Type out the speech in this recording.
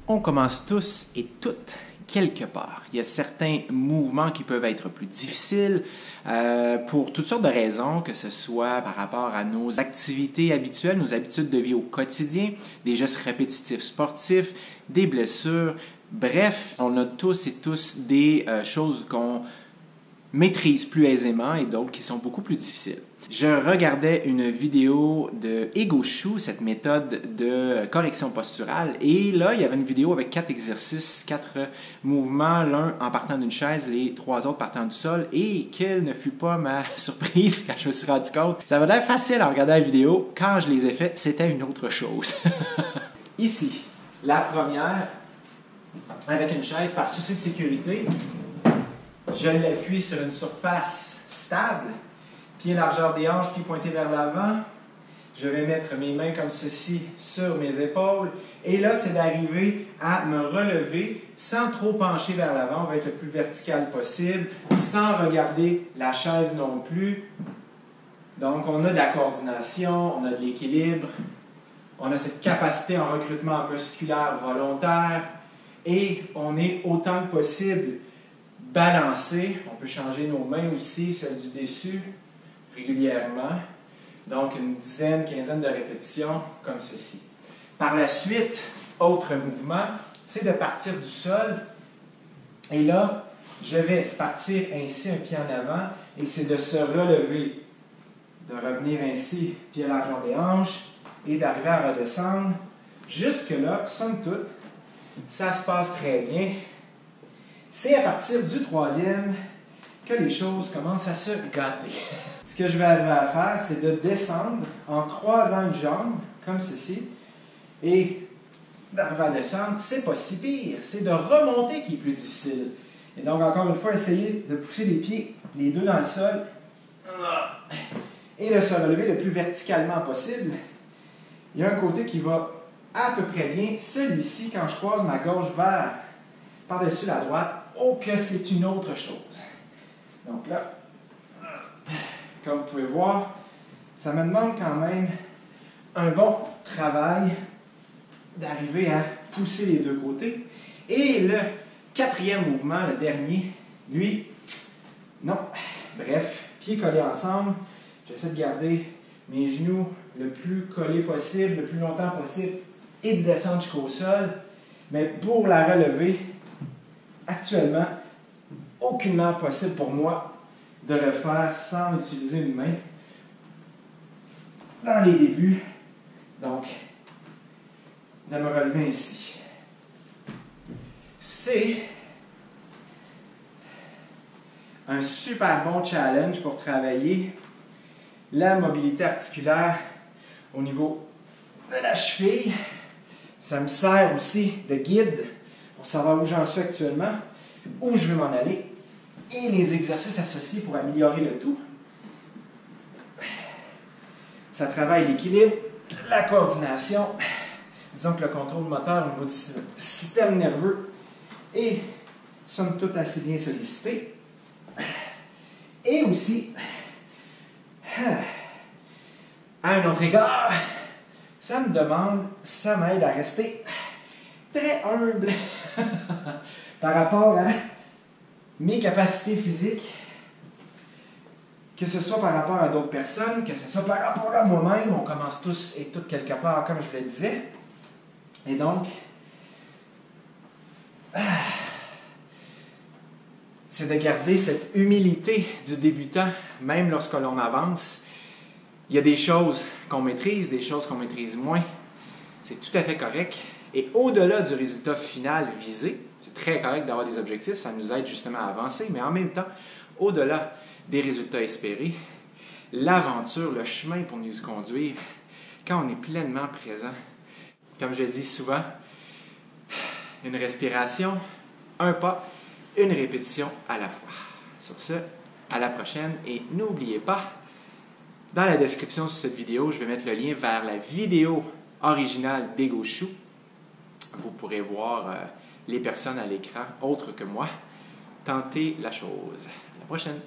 On commence tous et toutes quelque part. Il y a certains mouvements qui peuvent être plus difficiles pour toutes sortes de raisons, que ce soit par rapport à nos activités habituelles, nos habitudes de vie au quotidien, des gestes répétitifs sportifs, des blessures. Bref, on a tous et tous des choses qu'on maîtrise plus aisément et d'autres qui sont beaucoup plus difficiles. Je regardais une vidéo de Ego Shoe, cette méthode de correction posturale, et là, il y avait une vidéo avec 4 exercices, 4 mouvements, l'un en partant d'une chaise, les 3 autres partant du sol, et quelle ne fut pas ma surprise quand je me suis rendu compte. Ça avait l'air facile à regarder la vidéo, quand je les ai fait, c'était une autre chose. Ici, la première, avec une chaise par souci de sécurité, je l'appuie sur une surface stable, pied largeur des hanches, pied pointé vers l'avant. Je vais mettre mes mains comme ceci sur mes épaules. Et là, c'est d'arriver à me relever sans trop pencher vers l'avant. On va être le plus vertical possible, sans regarder la chaise non plus. Donc, on a de la coordination, on a de l'équilibre, on a cette capacité en recrutement musculaire volontaire et on est autant que possible balancé. On peut changer nos mains aussi, celle du dessus, régulièrement. Donc, une dizaine, quinzaine de répétitions comme ceci. Par la suite, autre mouvement, c'est de partir du sol. Et là, je vais partir ainsi, un pied en avant, et c'est de se relever, de revenir ainsi, pied à largeur des hanches, et d'arriver à redescendre. Jusque-là, somme toute, ça se passe très bien. C'est à partir du troisième que les choses commencent à se gâter. Ce que je vais arriver à faire, c'est de descendre en croisant une jambe, comme ceci, et d'arriver à descendre, c'est pas si pire, c'est de remonter qui est plus difficile. Et donc, encore une fois, essayer de pousser les pieds, les deux dans le sol, et de se relever le plus verticalement possible. Il y a un côté qui va à peu près bien, celui-ci, quand je croise ma gauche vers par-dessus la droite, oh que c'est une autre chose. Donc là, comme vous pouvez voir, ça me demande quand même un bon travail d'arriver à pousser les deux côtés. Et le quatrième mouvement, le dernier, lui, non. Bref, pieds collés ensemble, j'essaie de garder mes genoux le plus collés possible, le plus longtemps possible, et de descendre jusqu'au sol. Mais pour la relever, actuellement, aucunement possible pour moi de le faire sans utiliser une main dans les débuts. Donc, de me relever ainsi. C'est un super bon challenge pour travailler la mobilité articulaire au niveau de la cheville. Ça me sert aussi de guide pour savoir où j'en suis actuellement, où je veux m'en aller, et les exercices associés pour améliorer le tout. Ça travaille l'équilibre, la coordination, disons que le contrôle moteur au niveau du système nerveux est somme toute assez bien sollicité. Et aussi, à un autre égard, ça me demande, ça m'aide à rester très humble par rapport à mes capacités physiques, que ce soit par rapport à d'autres personnes, que ce soit par rapport à moi-même. On commence tous et toutes quelque part, comme je le disais. Et donc, c'est de garder cette humilité du débutant, même lorsque l'on avance. Il y a des choses qu'on maîtrise, des choses qu'on maîtrise moins. C'est tout à fait correct. Et au-delà du résultat final visé, c'est très correct d'avoir des objectifs, ça nous aide justement à avancer, mais en même temps, au-delà des résultats espérés, l'aventure, le chemin pour nous y conduire, quand on est pleinement présent, comme je le dis souvent, une respiration, un pas, une répétition à la fois. Sur ce, à la prochaine et n'oubliez pas, dans la description de cette vidéo, je vais mettre le lien vers la vidéo originale d'Ego Shoe. Vous pourrez voir les personnes à l'écran autres que moi tenter la chose. À la prochaine!